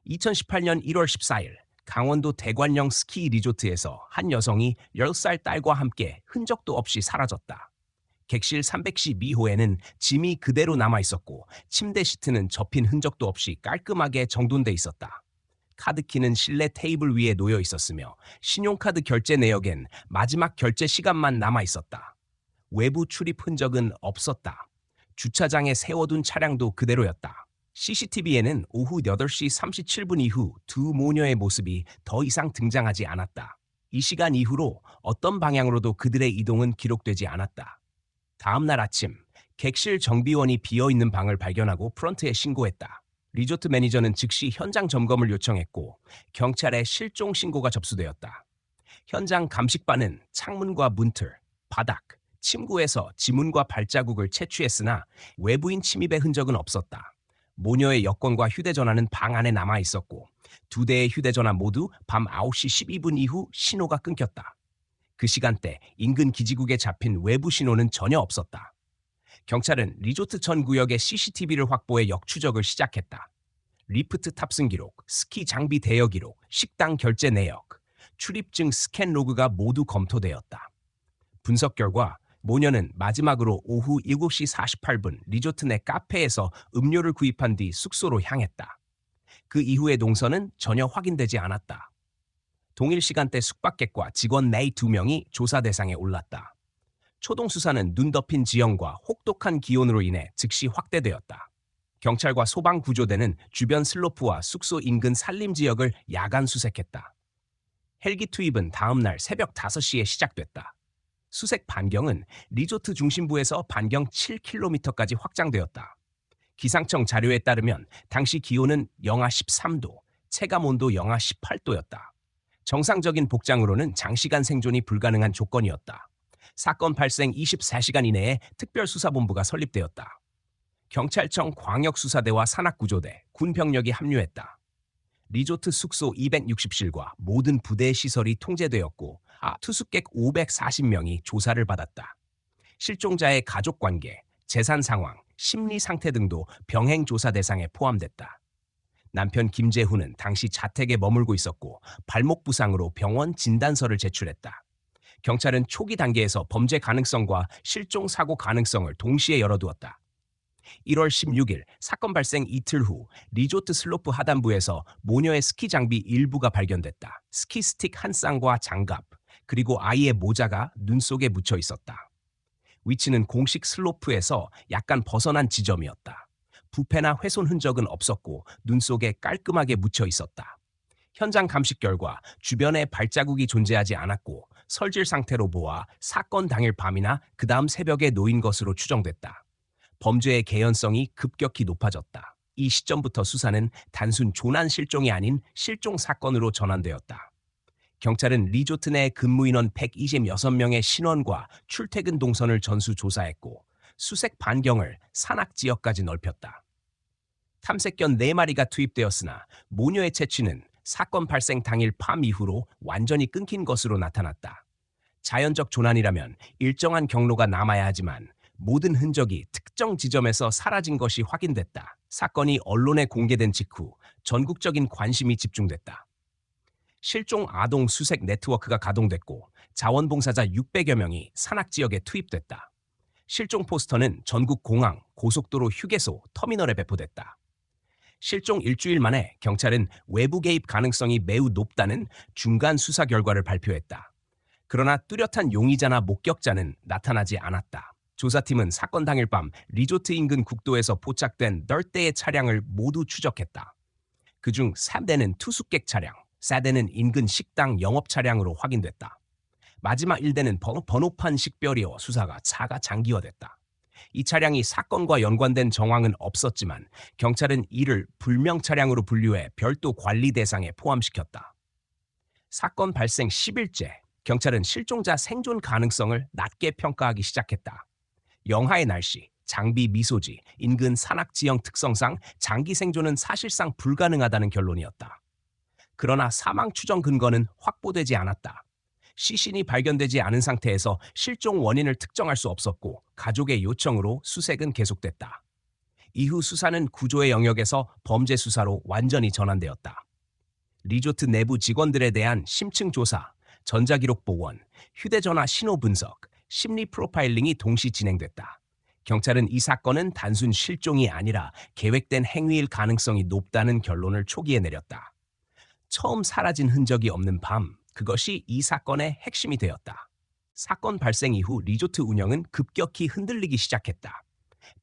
2018년 1월 14일 강원도 대관령 스키 리조트에서 한 여성이 10살 딸과 함께 흔적도 없이 사라졌다. 객실 312호에는 짐이 그대로 남아 있었고 침대 시트는 접힌 흔적도 없이 깔끔하게 정돈돼 있었다. 카드키는 실내 테이블 위에 놓여 있었으며 신용카드 결제 내역엔 마지막 결제 시간만 남아 있었다. 외부 출입 흔적은 없었다. 주차장에 세워둔 차량도 그대로였다. CCTV에는 오후 8시 37분 이후 두 모녀의 모습이 더 이상 등장하지 않았다. 이 시간 이후로 어떤 방향으로도 그들의 이동은 기록되지 않았다. 다음 날 아침, 객실 정비원이 비어있는 방을 발견하고 프런트에 신고했다. 리조트 매니저는 즉시 현장 점검을 요청했고 경찰에 실종 신고가 접수되었다. 현장 감식반은 창문과 문틀, 바닥, 침구에서 지문과 발자국을 채취했으나 외부인 침입의 흔적은 없었다. 모녀의 여권과 휴대전화는 방 안에 남아 있었고 두 대의 휴대전화 모두 밤 9시 12분 이후 신호가 끊겼다. 그 시간대 인근 기지국에 잡힌 외부 신호는 전혀 없었다. 경찰은 리조트 전 구역의 CCTV를 확보해 역추적을 시작했다. 리프트 탑승 기록, 스키 장비 대여 기록, 식당 결제 내역, 출입증 스캔 로그가 모두 검토되었다. 분석 결과 모녀는 마지막으로 오후 7시 48분 리조트 내 카페에서 음료를 구입한 뒤 숙소로 향했다. 그 이후의 동선은 전혀 확인되지 않았다. 동일 시간대 숙박객과 직원 42명이 조사 대상에 올랐다. 초동 수사는 눈 덮인 지형과 혹독한 기온으로 인해 즉시 확대되었다. 경찰과 소방구조대는 주변 슬로프와 숙소 인근 산림 지역을 야간 수색했다. 헬기 투입은 다음 날 새벽 5시에 시작됐다. 수색 반경은 리조트 중심부에서 반경 7km까지 확장되었다. 기상청 자료에 따르면 당시 기온은 영하 13도, 체감온도 영하 18도였다. 정상적인 복장으로는 장시간 생존이 불가능한 조건이었다. 사건 발생 24시간 이내에 특별수사본부가 설립되었다. 경찰청 광역수사대와 산악구조대, 군병력이 합류했다. 리조트 숙소 260실과 모든 부대의 시설이 통제되었고 투숙객 540명이 조사를 받았다. 실종자의 가족관계, 재산 상황, 심리 상태 등도 병행 조사 대상에 포함됐다. 남편 김재훈은 당시 자택에 머물고 있었고 발목 부상으로 병원 진단서를 제출했다. 경찰은 초기 단계에서 범죄 가능성과 실종 사고 가능성을 동시에 열어두었다. 1월 16일 사건 발생 이틀 후 리조트 슬로프 하단부에서 모녀의 스키 장비 일부가 발견됐다. 스키 스틱 한 쌍과 장갑, 그리고 아이의 모자가 눈 속에 묻혀 있었다. 위치는 공식 슬로프에서 약간 벗어난 지점이었다. 부패나 훼손 흔적은 없었고 눈 속에 깔끔하게 묻혀 있었다. 현장 감식 결과 주변에 발자국이 존재하지 않았고 설질 상태로 보아 사건 당일 밤이나 그 다음 새벽에 놓인 것으로 추정됐다. 범죄의 개연성이 급격히 높아졌다. 이 시점부터 수사는 단순 조난 실종이 아닌 실종 사건으로 전환되었다. 경찰은 리조트 내 근무 인원 126명의 신원과 출퇴근 동선을 전수 조사했고 수색 반경을 산악 지역까지 넓혔다. 탐색견 4마리가 투입되었으나 모녀의 채취는 사건 발생 당일 밤 이후로 완전히 끊긴 것으로 나타났다. 자연적 조난이라면 일정한 경로가 남아야 하지만 모든 흔적이 특정 지점에서 사라진 것이 확인됐다. 사건이 언론에 공개된 직후 전국적인 관심이 집중됐다. 실종 아동 수색 네트워크가 가동됐고 자원봉사자 600여 명이 산악 지역에 투입됐다. 실종 포스터는 전국 공항, 고속도로 휴게소, 터미널에 배포됐다. 실종 일주일 만에 경찰은 외부 개입 가능성이 매우 높다는 중간 수사 결과를 발표했다. 그러나 뚜렷한 용의자나 목격자는 나타나지 않았다. 조사팀은 사건 당일 밤 리조트 인근 국도에서 포착된 10대의 차량을 모두 추적했다. 그중 3대는 투숙객 차량, 4대는 인근 식당 영업 차량으로 확인됐다. 마지막 1대는 번호판 식별이어 수사가 차가 장기화됐다. 이 차량이 사건과 연관된 정황은 없었지만 경찰은 이를 불명 차량으로 분류해 별도 관리 대상에 포함시켰다. 사건 발생 10일째, 경찰은 실종자 생존 가능성을 낮게 평가하기 시작했다. 영하의 날씨, 장비 미소지, 인근 산악 지형 특성상 장기 생존은 사실상 불가능하다는 결론이었다. 그러나 사망 추정 근거는 확보되지 않았다. 시신이 발견되지 않은 상태에서 실종 원인을 특정할 수 없었고 가족의 요청으로 수색은 계속됐다. 이후 수사는 구조의 영역에서 범죄 수사로 완전히 전환되었다. 리조트 내부 직원들에 대한 심층 조사, 전자기록 복원, 휴대전화 신호 분석, 심리 프로파일링이 동시 진행됐다. 경찰은 이 사건은 단순 실종이 아니라 계획된 행위일 가능성이 높다는 결론을 초기에 내렸다. 처음 사라진 흔적이 없는 밤, 그것이 이 사건의 핵심이 되었다. 사건 발생 이후 리조트 운영은 급격히 흔들리기 시작했다.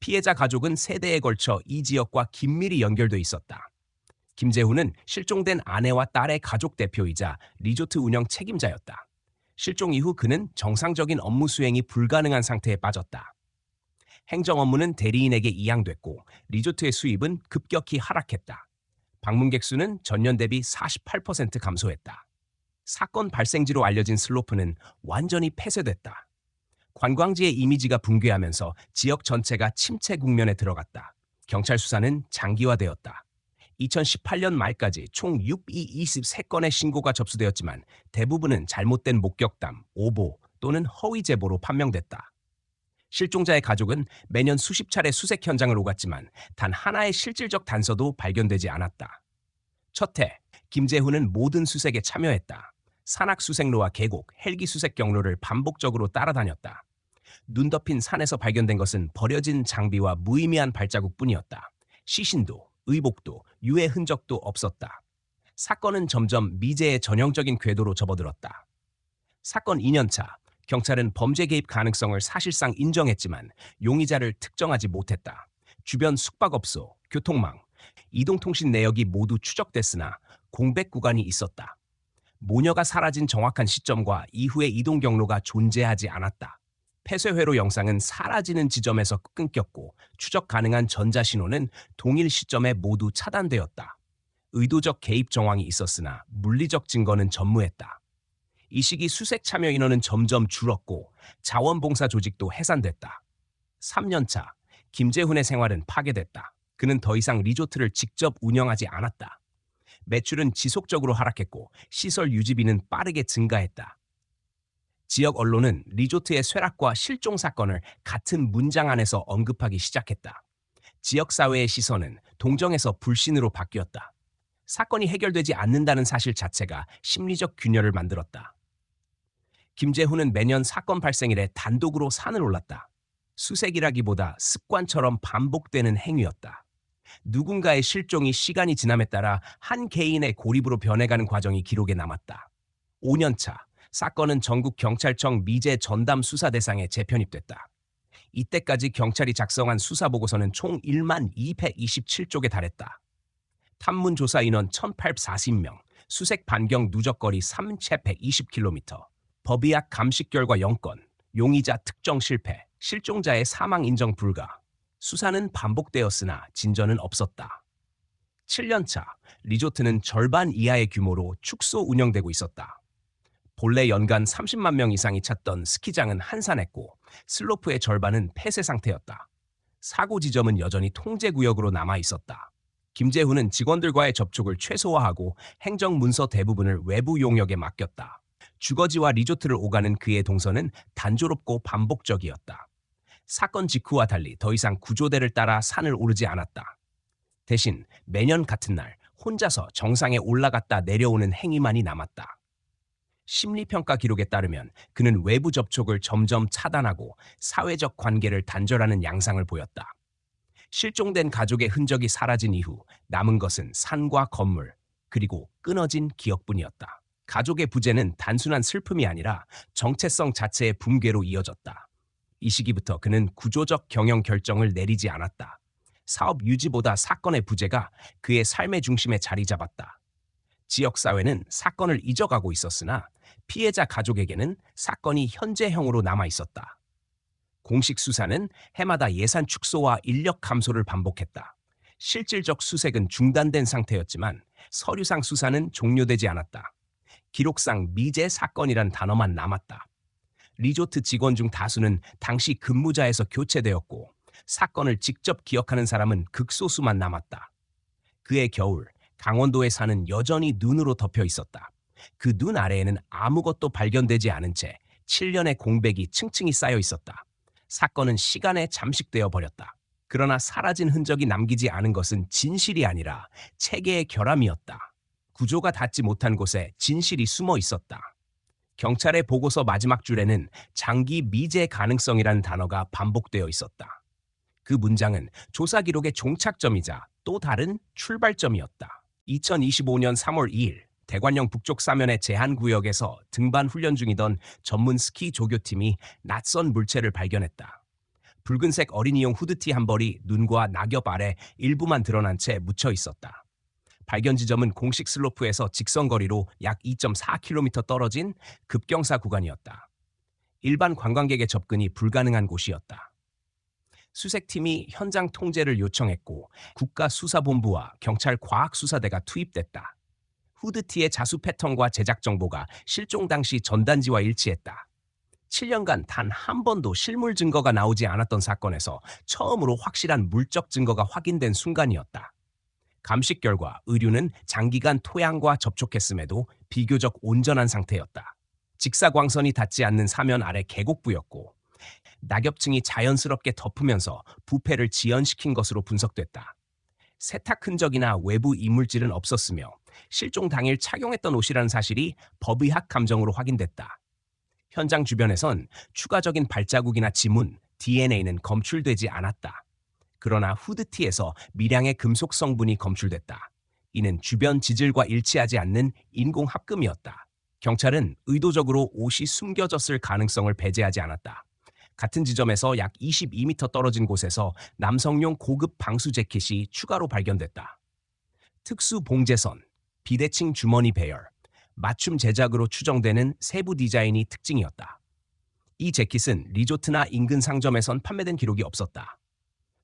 피해자 가족은 세대에 걸쳐 이 지역과 긴밀히 연결돼 있었다. 김재훈은 실종된 아내와 딸의 가족 대표이자 리조트 운영 책임자였다. 실종 이후 그는 정상적인 업무 수행이 불가능한 상태에 빠졌다. 행정 업무는 대리인에게 이양됐고 리조트의 수입은 급격히 하락했다. 방문객 수는 전년 대비 48% 감소했다. 사건 발생지로 알려진 슬로프는 완전히 폐쇄됐다. 관광지의 이미지가 붕괴하면서 지역 전체가 침체 국면에 들어갔다. 경찰 수사는 장기화되었다. 2018년 말까지 총 623건의 신고가 접수되었지만 대부분은 잘못된 목격담, 오보 또는 허위 제보로 판명됐다. 실종자의 가족은 매년 수십 차례 수색 현장을 오갔지만 단 하나의 실질적 단서도 발견되지 않았다. 첫 해, 김재훈은 모든 수색에 참여했다. 산악수색로와 계곡, 헬기 수색 경로를 반복적으로 따라다녔다. 눈 덮인 산에서 발견된 것은 버려진 장비와 무의미한 발자국뿐이었다. 시신도, 의복도, 유해 흔적도 없었다. 사건은 점점 미제의 전형적인 궤도로 접어들었다. 사건 2년차, 경찰은 범죄 개입 가능성을 사실상 인정했지만 용의자를 특정하지 못했다. 주변 숙박업소, 교통망, 이동통신 내역이 모두 추적됐으나 공백 구간이 있었다. 모녀가 사라진 정확한 시점과 이후의 이동 경로가 존재하지 않았다. 폐쇄회로 영상은 사라지는 지점에서 끊겼고 추적 가능한 전자신호는 동일 시점에 모두 차단되었다. 의도적 개입 정황이 있었으나 물리적 증거는 전무했다. 이 시기 수색 참여 인원은 점점 줄었고 자원봉사 조직도 해산됐다. 3년차, 김재훈의 생활은 파괴됐다. 그는 더 이상 리조트를 직접 운영하지 않았다. 매출은 지속적으로 하락했고 시설 유지비는 빠르게 증가했다. 지역 언론은 리조트의 쇠락과 실종 사건을 같은 문장 안에서 언급하기 시작했다. 지역사회의 시선은 동정에서 불신으로 바뀌었다. 사건이 해결되지 않는다는 사실 자체가 심리적 균열을 만들었다. 김재훈은 매년 사건 발생일에 단독으로 산을 올랐다. 수색이라기보다 습관처럼 반복되는 행위였다. 누군가의 실종이 시간이 지남에 따라 한 개인의 고립으로 변해가는 과정이 기록에 남았다. 5년차, 사건은 전국 경찰청 미제 전담 수사 대상에 재편입됐다. 이때까지 경찰이 작성한 수사 보고서는 총 1만 227쪽에 달했다. 탐문 조사 인원 1,840명, 수색 반경 누적거리 3,120km, 법의학 감식 결과 0건, 용의자 특정 실패, 실종자의 사망 인정 불가. 수사는 반복되었으나 진전은 없었다. 7년차, 리조트는 절반 이하의 규모로 축소 운영되고 있었다. 본래 연간 30만 명 이상이 찾던 스키장은 한산했고 슬로프의 절반은 폐쇄 상태였다. 사고 지점은 여전히 통제구역으로 남아 있었다. 김재훈은 직원들과의 접촉을 최소화하고 행정 문서 대부분을 외부 용역에 맡겼다. 주거지와 리조트를 오가는 그의 동선은 단조롭고 반복적이었다. 사건 직후와 달리 더 이상 구조대를 따라 산을 오르지 않았다. 대신 매년 같은 날 혼자서 정상에 올라갔다 내려오는 행위만이 남았다. 심리평가 기록에 따르면 그는 외부 접촉을 점점 차단하고 사회적 관계를 단절하는 양상을 보였다. 실종된 가족의 흔적이 사라진 이후 남은 것은 산과 건물, 그리고 끊어진 기억뿐이었다. 가족의 부재는 단순한 슬픔이 아니라 정체성 자체의 붕괴로 이어졌다. 이 시기부터 그는 구조적 경영 결정을 내리지 않았다. 사업 유지보다 사건의 부재가 그의 삶의 중심에 자리 잡았다. 지역사회는 사건을 잊어가고 있었으나 피해자 가족에게는 사건이 현재형으로 남아 있었다. 공식 수사는 해마다 예산 축소와 인력 감소를 반복했다. 실질적 수색은 중단된 상태였지만 서류상 수사는 종료되지 않았다. 기록상 미제 사건이란 단어만 남았다. 리조트 직원 중 다수는 당시 근무자에서 교체되었고 사건을 직접 기억하는 사람은 극소수만 남았다. 그해 겨울, 강원도의 산은 여전히 눈으로 덮여 있었다. 그 눈 아래에는 아무것도 발견되지 않은 채 7년의 공백이 층층이 쌓여 있었다. 사건은 시간에 잠식되어 버렸다. 그러나 사라진 흔적이 남기지 않은 것은 진실이 아니라 체계의 결함이었다. 구조가 닿지 못한 곳에 진실이 숨어 있었다. 경찰의 보고서 마지막 줄에는 장기 미제 가능성이라는 단어가 반복되어 있었다. 그 문장은 조사 기록의 종착점이자 또 다른 출발점이었다. 2025년 3월 2일 대관령 북쪽 사면의 제한구역에서 등반 훈련 중이던 전문 스키 조교팀이 낯선 물체를 발견했다. 붉은색 어린이용 후드티 한 벌이 눈과 낙엽 아래 일부만 드러난 채 묻혀 있었다. 발견 지점은 공식 슬로프에서 직선거리로 약 2.4km 떨어진 급경사 구간이었다. 일반 관광객의 접근이 불가능한 곳이었다. 수색팀이 현장 통제를 요청했고 국가수사본부와 경찰 과학수사대가 투입됐다. 후드티의 자수 패턴과 제작 정보가 실종 당시 전단지와 일치했다. 7년간 단 한 번도 실물 증거가 나오지 않았던 사건에서 처음으로 확실한 물적 증거가 확인된 순간이었다. 감식 결과 의류는 장기간 토양과 접촉했음에도 비교적 온전한 상태였다. 직사광선이 닿지 않는 사면 아래 계곡부였고 낙엽층이 자연스럽게 덮으면서 부패를 지연시킨 것으로 분석됐다. 세탁 흔적이나 외부 이물질은 없었으며 실종 당일 착용했던 옷이라는 사실이 법의학 감정으로 확인됐다. 현장 주변에선 추가적인 발자국이나 지문, DNA는 검출되지 않았다. 그러나 후드티에서 미량의 금속 성분이 검출됐다. 이는 주변 지질과 일치하지 않는 인공 합금이었다. 경찰은 의도적으로 옷이 숨겨졌을 가능성을 배제하지 않았다. 같은 지점에서 약 22m 떨어진 곳에서 남성용 고급 방수 재킷이 추가로 발견됐다. 특수 봉제선, 비대칭 주머니 배열, 맞춤 제작으로 추정되는 세부 디자인이 특징이었다. 이 재킷은 리조트나 인근 상점에선 판매된 기록이 없었다.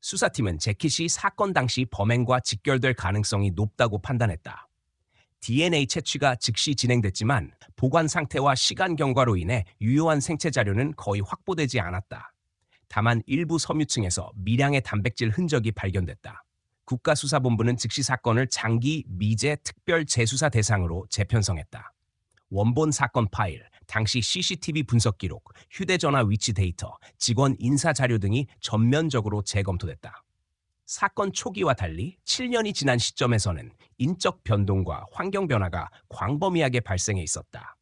수사팀은 재킷이 사건 당시 범행과 직결될 가능성이 높다고 판단했다. DNA 채취가 즉시 진행됐지만 보관 상태와 시간 경과로 인해 유효한 생체 자료는 거의 확보되지 않았다. 다만 일부 섬유층에서 미량의 단백질 흔적이 발견됐다. 국가수사본부는 즉시 사건을 장기 미제 특별 재수사 대상으로 재편성했다. 원본 사건 파일, 당시 CCTV 분석 기록, 휴대전화 위치 데이터, 직원 인사 자료 등이 전면적으로 재검토됐다. 사건 초기와 달리 7년이 지난 시점에서는 인적 변동과 환경 변화가 광범위하게 발생해 있었다.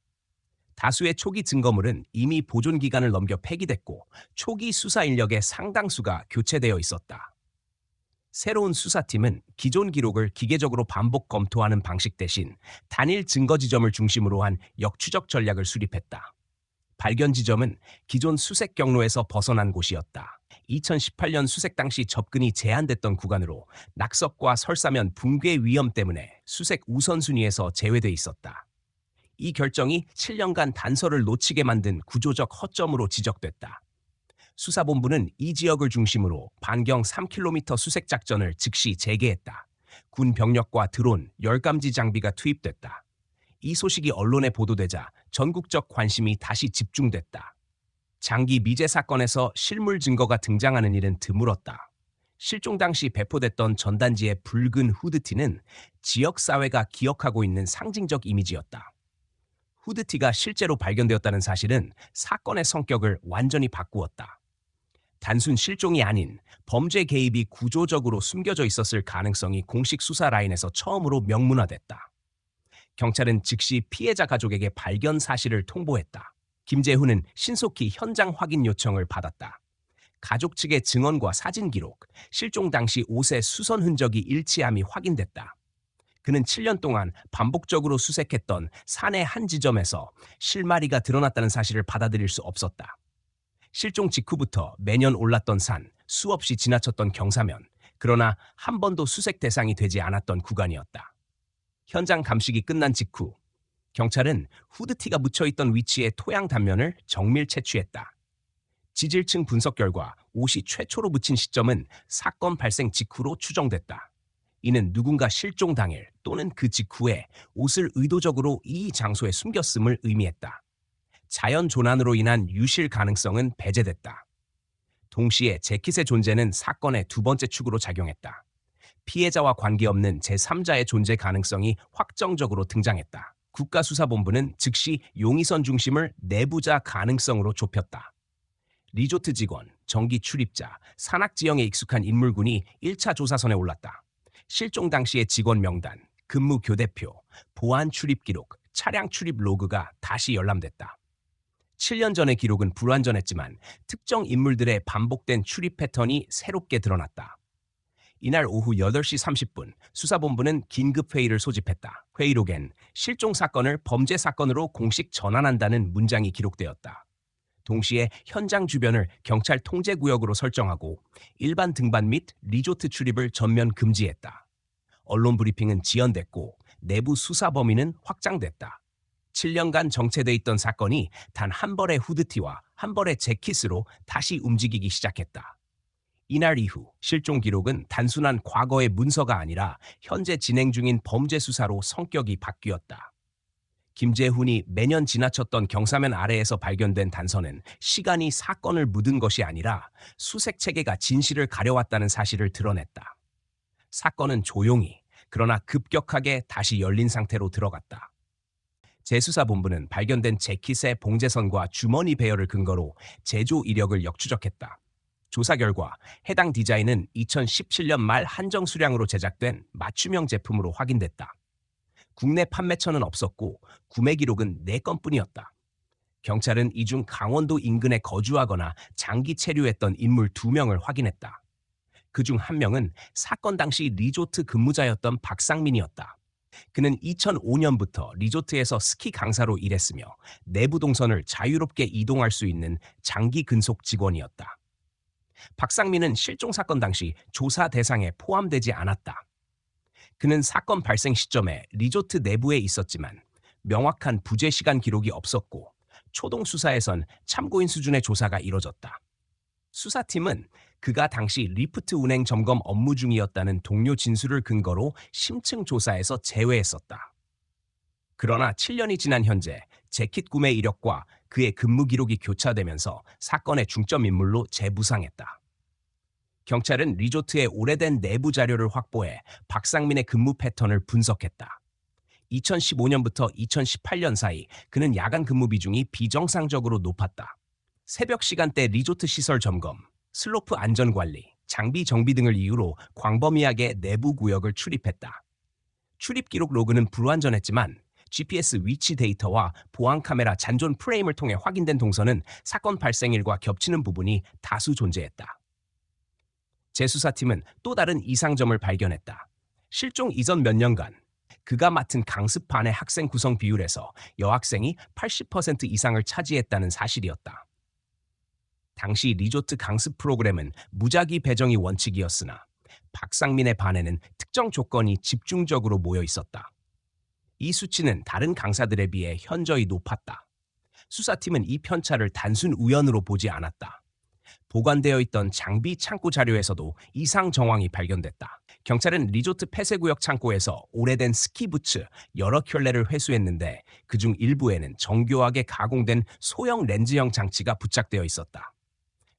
다수의 초기 증거물은 이미 보존 기간을 넘겨 폐기됐고 초기 수사 인력의 상당수가 교체되어 있었다. 새로운 수사팀은 기존 기록을 기계적으로 반복 검토하는 방식 대신 단일 증거 지점을 중심으로 한 역추적 전략을 수립했다. 발견 지점은 기존 수색 경로에서 벗어난 곳이었다. 2018년 수색 당시 접근이 제한됐던 구간으로 낙석과 설사면 붕괴 위험 때문에 수색 우선순위에서 제외돼 있었다. 이 결정이 7년간 단서를 놓치게 만든 구조적 허점으로 지적됐다. 수사본부는 이 지역을 중심으로 반경 3km 수색 작전을 즉시 재개했다. 군 병력과 드론, 열감지 장비가 투입됐다. 이 소식이 언론에 보도되자 전국적 관심이 다시 집중됐다. 장기 미제 사건에서 실물 증거가 등장하는 일은 드물었다. 실종 당시 배포됐던 전단지의 붉은 후드티는 지역사회가 기억하고 있는 상징적 이미지였다. 후드티가 실제로 발견되었다는 사실은 사건의 성격을 완전히 바꾸었다. 단순 실종이 아닌 범죄 개입이 구조적으로 숨겨져 있었을 가능성이 공식 수사 라인에서 처음으로 명문화됐다. 경찰은 즉시 피해자 가족에게 발견 사실을 통보했다. 김재훈은 신속히 현장 확인 요청을 받았다. 가족 측의 증언과 사진 기록, 실종 당시 옷의 수선 흔적이 일치함이 확인됐다. 그는 7년 동안 반복적으로 수색했던 산의 한 지점에서 실마리가 드러났다는 사실을 받아들일 수 없었다. 실종 직후부터 매년 올랐던 산, 수없이 지나쳤던 경사면, 그러나 한 번도 수색 대상이 되지 않았던 구간이었다. 현장 감식이 끝난 직후 경찰은 후드티가 묻혀있던 위치의 토양 단면을 정밀 채취했다. 지질층 분석 결과 옷이 최초로 묻힌 시점은 사건 발생 직후로 추정됐다. 이는 누군가 실종 당일 또는 그 직후에 옷을 의도적으로 이 장소에 숨겼음을 의미했다. 자연 조난으로 인한 유실 가능성은 배제됐다. 동시에 재킷의 존재는 사건의 두 번째 축으로 작용했다. 피해자와 관계없는 제3자의 존재 가능성이 확정적으로 등장했다. 국가수사본부는 즉시 용의선 중심을 내부자 가능성으로 좁혔다. 리조트 직원, 정기 출입자, 산악 지형에 익숙한 인물군이 1차 조사선에 올랐다. 실종 당시의 직원 명단, 근무 교대표, 보안 출입 기록, 차량 출입 로그가 다시 열람됐다. 7년 전의 기록은 불완전했지만 특정 인물들의 반복된 출입 패턴이 새롭게 드러났다. 이날 오후 8시 30분 수사본부는 긴급회의를 소집했다. 회의록엔 실종 사건을 범죄 사건으로 공식 전환한다는 문장이 기록되었다. 동시에 현장 주변을 경찰 통제구역으로 설정하고 일반 등반 및 리조트 출입을 전면 금지했다. 언론 브리핑은 지연됐고 내부 수사 범위는 확장됐다. 7년간 정체돼 있던 사건이 단 한 벌의 후드티와 한 벌의 재킷으로 다시 움직이기 시작했다. 이날 이후 실종 기록은 단순한 과거의 문서가 아니라 현재 진행 중인 범죄 수사로 성격이 바뀌었다. 김재훈이 매년 지나쳤던 경사면 아래에서 발견된 단서는 시간이 사건을 묻은 것이 아니라 수색 체계가 진실을 가려왔다는 사실을 드러냈다. 사건은 조용히 그러나 급격하게 다시 열린 상태로 들어갔다. 재수사본부는 발견된 재킷의 봉제선과 주머니 배열을 근거로 제조 이력을 역추적했다. 조사 결과 해당 디자인은 2017년 말 한정 수량으로 제작된 맞춤형 제품으로 확인됐다. 국내 판매처는 없었고 구매 기록은 4건뿐이었다. 경찰은 이 중 강원도 인근에 거주하거나 장기 체류했던 인물 2명을 확인했다. 그중 1명은 사건 당시 리조트 근무자였던 박상민이었다. 그는 2005년부터 리조트에서 스키 강사로 일했으며 내부 동선을 자유롭게 이동할 수 있는 장기 근속 직원이었다. 박상민은 실종 사건 당시 조사 대상에 포함되지 않았다. 그는 사건 발생 시점에 리조트 내부에 있었지만 명확한 부재 시간 기록이 없었고 초동 수사에선 참고인 수준의 조사가 이뤄졌다. 수사팀은 그가 당시 리프트 운행 점검 업무 중이었다는 동료 진술을 근거로 심층 조사에서 제외했었다. 그러나 7년이 지난 현재 재킷 구매 이력과 그의 근무 기록이 교차되면서 사건의 중점 인물로 재부상했다. 경찰은 리조트의 오래된 내부 자료를 확보해 박상민의 근무 패턴을 분석했다. 2015년부터 2018년 사이 그는 야간 근무 비중이 비정상적으로 높았다. 새벽 시간대 리조트 시설 점검, 슬로프 안전 관리, 장비 정비 등을 이유로 광범위하게 내부 구역을 출입했다. 출입 기록 로그는 불완전했지만 GPS 위치 데이터와 보안 카메라 잔존 프레임을 통해 확인된 동선은 사건 발생일과 겹치는 부분이 다수 존재했다. 재수사팀은 또 다른 이상점을 발견했다. 실종 이전 몇 년간 그가 맡은 강습 반의 학생 구성 비율에서 여학생이 80% 이상을 차지했다는 사실이었다. 당시 리조트 강습 프로그램은 무작위 배정이 원칙이었으나 박상민의 반에는 특정 조건이 집중적으로 모여 있었다. 이 수치는 다른 강사들에 비해 현저히 높았다. 수사팀은 이 편차를 단순 우연으로 보지 않았다. 보관되어 있던 장비 창고 자료에서도 이상 정황이 발견됐다. 경찰은 리조트 폐쇄구역 창고에서 오래된 스키 부츠 여러 켤레를 회수했는데 그중 일부에는 정교하게 가공된 소형 렌즈형 장치가 부착되어 있었다.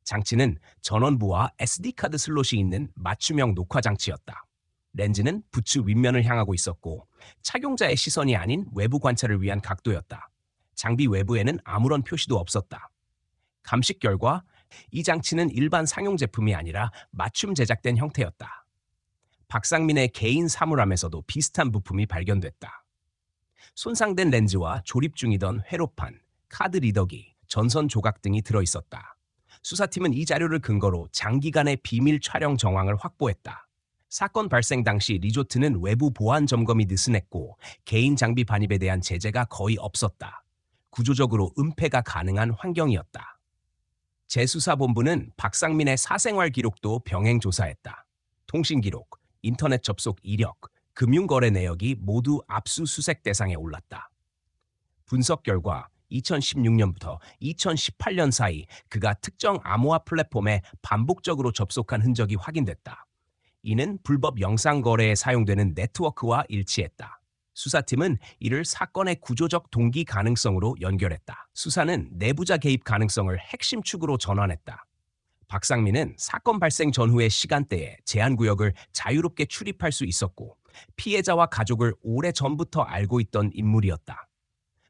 장치는 전원부와 SD카드 슬롯이 있는 맞춤형 녹화 장치였다. 렌즈는 부츠 윗면을 향하고 있었고 착용자의 시선이 아닌 외부 관찰을 위한 각도였다. 장비 외부에는 아무런 표시도 없었다. 감식 결과 이 장치는 일반 상용 제품이 아니라 맞춤 제작된 형태였다. 박상민의 개인 사물함에서도 비슷한 부품이 발견됐다. 손상된 렌즈와 조립 중이던 회로판, 카드 리더기, 전선 조각 등이 들어있었다. 수사팀은 이 자료를 근거로 장기간의 비밀 촬영 정황을 확보했다. 사건 발생 당시 리조트는 외부 보안 점검이 느슨했고 개인 장비 반입에 대한 제재가 거의 없었다. 구조적으로 은폐가 가능한 환경이었다. 재수사본부는 박상민의 사생활 기록도 병행 조사했다. 통신 기록, 인터넷 접속 이력, 금융거래 내역이 모두 압수수색 대상에 올랐다. 분석 결과 2016년부터 2018년 사이 그가 특정 암호화 플랫폼에 반복적으로 접속한 흔적이 확인됐다. 이는 불법 영상 거래에 사용되는 네트워크와 일치했다. 수사팀은 이를 사건의 구조적 동기 가능성으로 연결했다. 수사는 내부자 개입 가능성을 핵심 축으로 전환했다. 박상민은 사건 발생 전후의 시간대에 제한구역을 자유롭게 출입할 수 있었고 피해자와 가족을 오래전부터 알고 있던 인물이었다.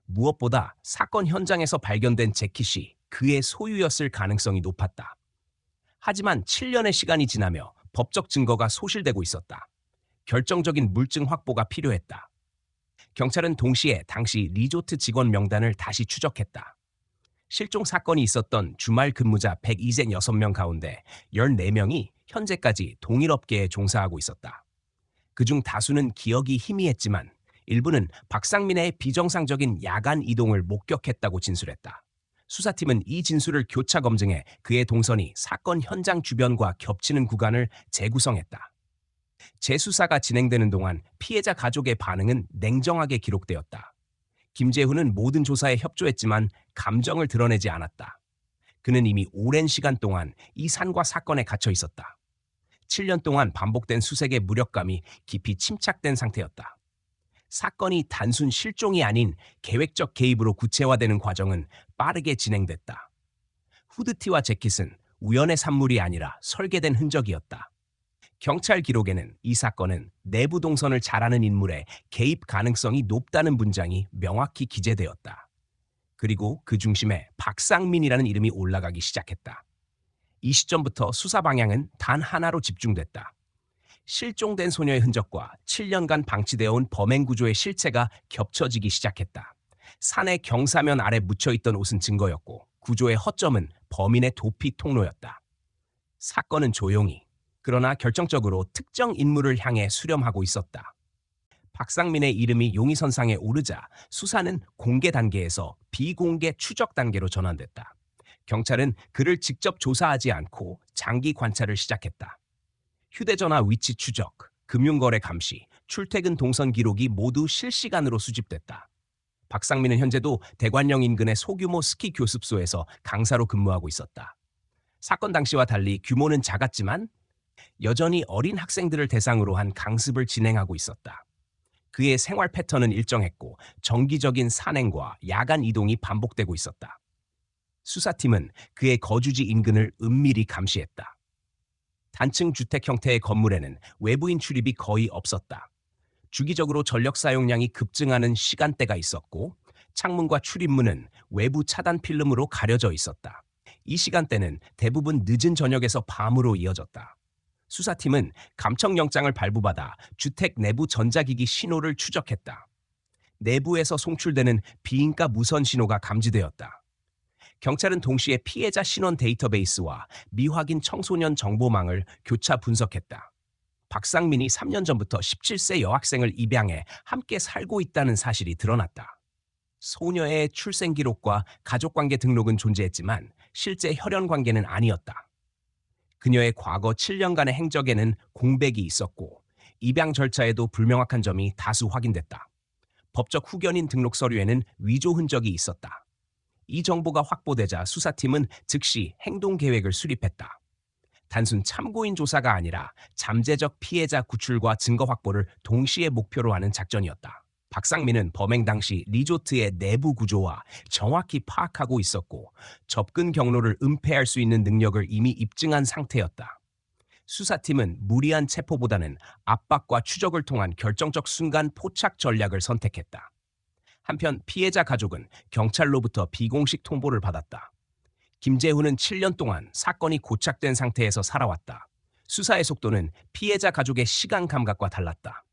무엇보다 사건 현장에서 발견된 재킷이 그의 소유였을 가능성이 높았다. 하지만 7년의 시간이 지나며 법적 증거가 소실되고 있었다. 결정적인 물증 확보가 필요했다. 경찰은 동시에 당시 리조트 직원 명단을 다시 추적했다. 실종 사건이 있었던 주말 근무자 126명 가운데 14명이 현재까지 동일 업계에 종사하고 있었다. 그중 다수는 기억이 희미했지만 일부는 박상민의 비정상적인 야간 이동을 목격했다고 진술했다. 수사팀은 이 진술을 교차 검증해 그의 동선이 사건 현장 주변과 겹치는 구간을 재구성했다. 재수사가 진행되는 동안 피해자 가족의 반응은 냉정하게 기록되었다. 김재훈은 모든 조사에 협조했지만 감정을 드러내지 않았다. 그는 이미 오랜 시간 동안 이 산과 사건에 갇혀 있었다. 7년 동안 반복된 수색의 무력감이 깊이 침착된 상태였다. 사건이 단순 실종이 아닌 계획적 개입으로 구체화되는 과정은 빠르게 진행됐다. 후드티와 재킷은 우연의 산물이 아니라 설계된 흔적이었다. 경찰 기록에는 이 사건은 내부 동선을 잘 아는 인물의 개입 가능성이 높다는 문장이 명확히 기재되었다. 그리고 그 중심에 박상민이라는 이름이 올라가기 시작했다. 이 시점부터 수사 방향은 단 하나로 집중됐다. 실종된 소녀의 흔적과 7년간 방치되어 온 범행 구조의 실체가 겹쳐지기 시작했다. 산의 경사면 아래 묻혀있던 옷은 증거였고 구조의 허점은 범인의 도피 통로였다. 사건은 조용히 그러나 결정적으로 특정 인물을 향해 수렴하고 있었다. 박상민의 이름이 용의선상에 오르자 수사는 공개 단계에서 비공개 추적 단계로 전환됐다. 경찰은 그를 직접 조사하지 않고 장기 관찰을 시작했다. 휴대전화 위치 추적, 금융거래 감시, 출퇴근 동선 기록이 모두 실시간으로 수집됐다. 박상민은 현재도 대관령 인근의 소규모 스키 교습소에서 강사로 근무하고 있었다. 사건 당시와 달리 규모는 작았지만 여전히 어린 학생들을 대상으로 한 강습을 진행하고 있었다. 그의 생활 패턴은 일정했고 정기적인 산행과 야간 이동이 반복되고 있었다. 수사팀은 그의 거주지 인근을 은밀히 감시했다. 단층 주택 형태의 건물에는 외부인 출입이 거의 없었다. 주기적으로 전력 사용량이 급증하는 시간대가 있었고 창문과 출입문은 외부 차단 필름으로 가려져 있었다. 이 시간대는 대부분 늦은 저녁에서 밤으로 이어졌다. 수사팀은 감청영장을 발부받아 주택 내부 전자기기 신호를 추적했다. 내부에서 송출되는 비인가 무선 신호가 감지되었다. 경찰은 동시에 피해자 신원 데이터베이스와 미확인 청소년 정보망을 교차 분석했다. 박상민이 3년 전부터 17세 여학생을 입양해 함께 살고 있다는 사실이 드러났다. 소녀의 출생 기록과 가족관계 등록은 존재했지만 실제 혈연 관계는 아니었다. 그녀의 과거 7년간의 행적에는 공백이 있었고 입양 절차에도 불명확한 점이 다수 확인됐다. 법적 후견인 등록 서류에는 위조 흔적이 있었다. 이 정보가 확보되자 수사팀은 즉시 행동 계획을 수립했다. 단순 참고인 조사가 아니라 잠재적 피해자 구출과 증거 확보를 동시에 목표로 하는 작전이었다. 박상민은 범행 당시 리조트의 내부 구조와 정확히 파악하고 있었고 접근 경로를 은폐할 수 있는 능력을 이미 입증한 상태였다. 수사팀은 무리한 체포보다는 압박과 추적을 통한 결정적 순간 포착 전략을 선택했다. 한편 피해자 가족은 경찰로부터 비공식 통보를 받았다. 김재훈은 7년 동안 사건이 고착된 상태에서 살아왔다. 수사의 속도는 피해자 가족의 시간 감각과 달랐다.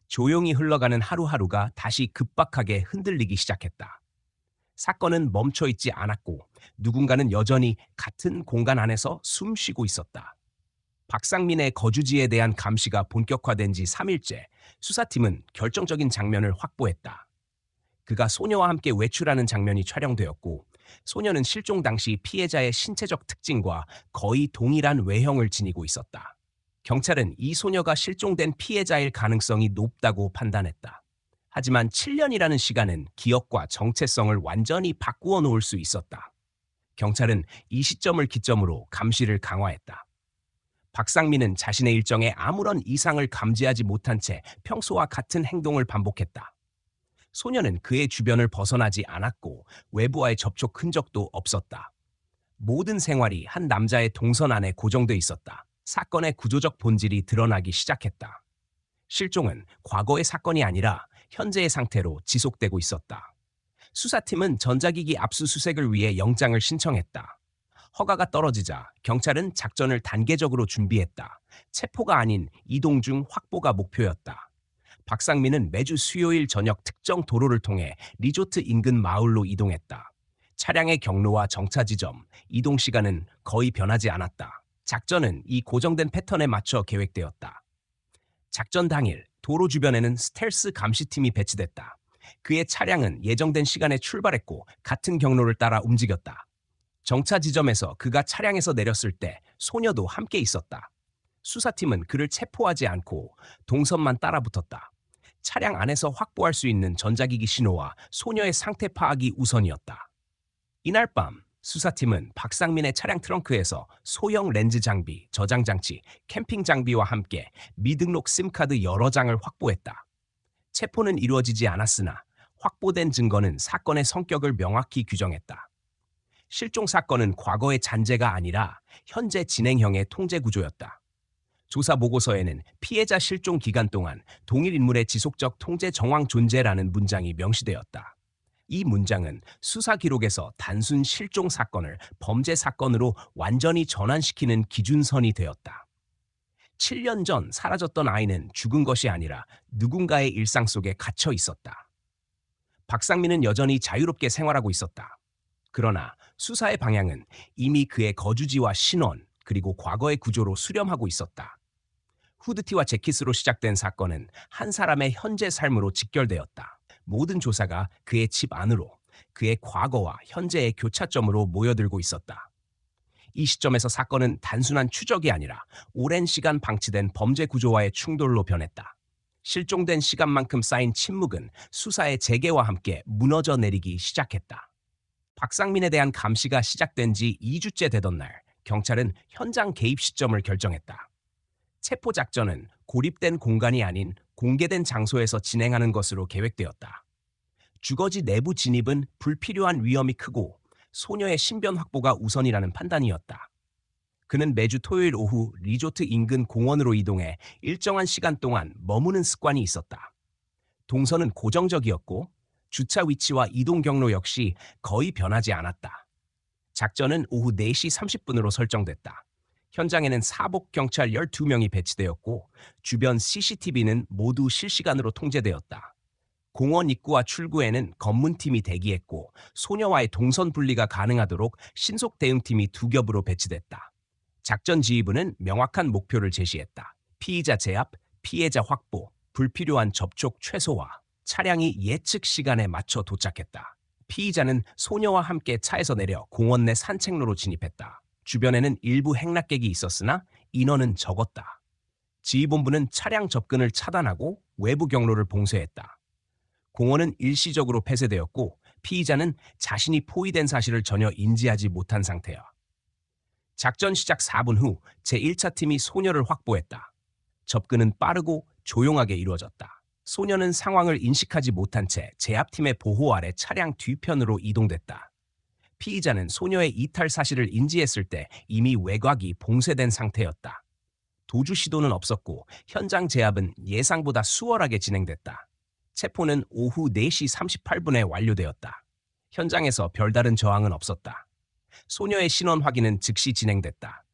조용히 흘러가는 하루하루가 다시 급박하게 흔들리기 시작했다. 사건은 멈춰있지 않았고 누군가는 여전히 같은 공간 안에서 숨 쉬고 있었다. 박상민의 거주지에 대한 감시가 본격화된 지 3일째 수사팀은 결정적인 장면을 확보했다. 그가 소녀와 함께 외출하는 장면이 촬영되었고 소녀는 실종 당시 피해자의 신체적 특징과 거의 동일한 외형을 지니고 있었다. 경찰은 이 소녀가 실종된 피해자일 가능성이 높다고 판단했다. 하지만 7년이라는 시간은 기억과 정체성을 완전히 바꾸어 놓을 수 있었다. 경찰은 이 시점을 기점으로 감시를 강화했다. 박상민은 자신의 일정에 아무런 이상을 감지하지 못한 채 평소와 같은 행동을 반복했다. 소녀는 그의 주변을 벗어나지 않았고 외부와의 접촉 흔적도 없었다. 모든 생활이 한 남자의 동선 안에 고정돼 있었다. 사건의 구조적 본질이 드러나기 시작했다. 실종은 과거의 사건이 아니라 현재의 상태로 지속되고 있었다. 수사팀은 전자기기 압수수색을 위해 영장을 신청했다. 허가가 떨어지자 경찰은 작전을 단계적으로 준비했다. 체포가 아닌 이동 중 확보가 목표였다. 박상민은 매주 수요일 저녁 특정 도로를 통해 리조트 인근 마을로 이동했다. 차량의 경로와 정차 지점, 이동 시간은 거의 변하지 않았다. 작전은 이 고정된 패턴에 맞춰 계획되었다. 작전 당일 도로 주변에는 스텔스 감시팀이 배치됐다. 그의 차량은 예정된 시간에 출발했고 같은 경로를 따라 움직였다. 정차 지점에서 그가 차량에서 내렸을 때 소녀도 함께 있었다. 수사팀은 그를 체포하지 않고 동선만 따라붙었다. 차량 안에서 확보할 수 있는 전자기기 신호와 소녀의 상태 파악이 우선이었다. 이날 밤 수사팀은 박상민의 차량 트렁크에서 소형 렌즈 장비, 저장 장치, 캠핑 장비와 함께 미등록 심카드 여러 장을 확보했다. 체포는 이루어지지 않았으나 확보된 증거는 사건의 성격을 명확히 규정했다. 실종 사건은 과거의 잔재가 아니라 현재 진행형의 통제 구조였다. 조사 보고서에는 피해자 실종 기간 동안 동일 인물의 지속적 통제 정황 존재라는 문장이 명시되었다. 이 문장은 수사 기록에서 단순 실종 사건을 범죄 사건으로 완전히 전환시키는 기준선이 되었다. 7년 전 사라졌던 아이는 죽은 것이 아니라 누군가의 일상 속에 갇혀 있었다. 박상민은 여전히 자유롭게 생활하고 있었다. 그러나 수사의 방향은 이미 그의 거주지와 신원, 그리고 과거의 구조로 수렴하고 있었다. 후드티와 재킷으로 시작된 사건은 한 사람의 현재 삶으로 직결되었다. 모든 조사가 그의 집 안으로, 그의 과거와 현재의 교차점으로 모여들고 있었다. 이 시점에서 사건은 단순한 추적이 아니라 오랜 시간 방치된 범죄 구조와의 충돌로 변했다. 실종된 시간만큼 쌓인 침묵은 수사의 재개와 함께 무너져 내리기 시작했다. 박상민에 대한 감시가 시작된 지 2주째 되던 날, 경찰은 현장 개입 시점을 결정했다. 체포 작전은 고립된 공간이 아닌 공개된 장소에서 진행하는 것으로 계획되었다. 주거지 내부 진입은 불필요한 위험이 크고 소녀의 신변 확보가 우선이라는 판단이었다. 그는 매주 토요일 오후 리조트 인근 공원으로 이동해 일정한 시간 동안 머무는 습관이 있었다. 동선은 고정적이었고 주차 위치와 이동 경로 역시 거의 변하지 않았다. 작전은 오후 4시 30분으로 설정됐다. 현장에는 사복 경찰 12명이 배치되었고 주변 CCTV는 모두 실시간으로 통제되었다. 공원 입구와 출구에는 검문팀이 대기했고 소녀와의 동선 분리가 가능하도록 신속 대응팀이 2겹으로 배치됐다. 작전 지휘부는 명확한 목표를 제시했다. 피의자 제압, 피해자 확보, 불필요한 접촉 최소화, 차량이 예측 시간에 맞춰 도착했다. 피의자는 소녀와 함께 차에서 내려 공원 내 산책로로 진입했다. 주변에는 일부 행락객이 있었으나 인원은 적었다. 지휘본부는 차량 접근을 차단하고 외부 경로를 봉쇄했다. 공원은 일시적으로 폐쇄되었고 피의자는 자신이 포위된 사실을 전혀 인지하지 못한 상태야. 작전 시작 4분 후 제1차 팀이 소녀를 확보했다. 접근은 빠르고 조용하게 이루어졌다. 소녀는 상황을 인식하지 못한 채 제압팀의 보호 아래 차량 뒤편으로 이동됐다. 피의자는 소녀의 이탈 사실을 인지했을 때 이미 외곽이 봉쇄된 상태였다. 도주 시도는 없었고 현장 제압은 예상보다 수월하게 진행됐다. 체포는 오후 4시 38분에 완료되었다. 현장에서 별다른 저항은 없었다. 소녀의 신원 확인은 즉시 진행됐다.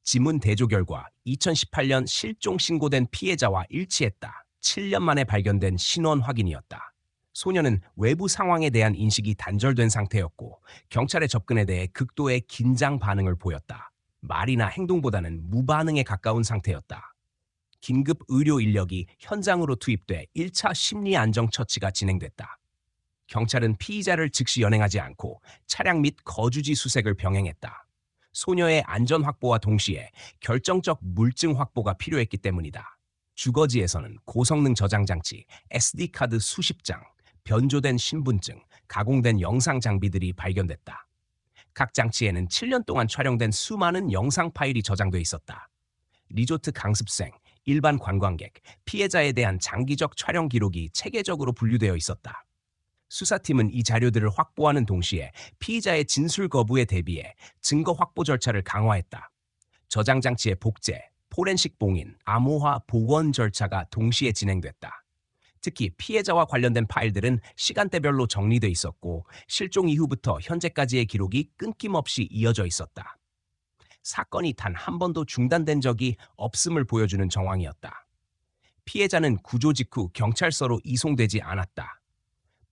지문 대조 결과 2018년 실종 신고된 피해자와 일치했다. 7년 만에 발견된 신원 확인이었다. 소녀는 외부 상황에 대한 인식이 단절된 상태였고 경찰의 접근에 대해 극도의 긴장 반응을 보였다. 말이나 행동보다는 무반응에 가까운 상태였다. 긴급 의료 인력이 현장으로 투입돼 1차 심리 안정 처치가 진행됐다. 경찰은 피의자를 즉시 연행하지 않고 차량 및 거주지 수색을 병행했다. 소녀의 안전 확보와 동시에 결정적 물증 확보가 필요했기 때문이다. 주거지에서는 고성능 저장 장치, SD카드 수십 장, 변조된 신분증, 가공된 영상 장비들이 발견됐다. 각 장치에는 7년 동안 촬영된 수많은 영상 파일이 저장돼 있었다. 리조트 강습생, 일반 관광객, 피해자에 대한 장기적 촬영 기록이 체계적으로 분류되어 있었다. 수사팀은 이 자료들을 확보하는 동시에 피의자의 진술 거부에 대비해 증거 확보 절차를 강화했다. 저장 장치의 복제, 포렌식 봉인, 암호화 복원 절차가 동시에 진행됐다. 특히 피해자와 관련된 파일들은 시간대별로 정리돼 있었고 실종 이후부터 현재까지의 기록이 끊김없이 이어져 있었다. 사건이 단 한 번도 중단된 적이 없음을 보여주는 정황이었다. 피해자는 구조 직후 경찰서로 이송되지 않았다.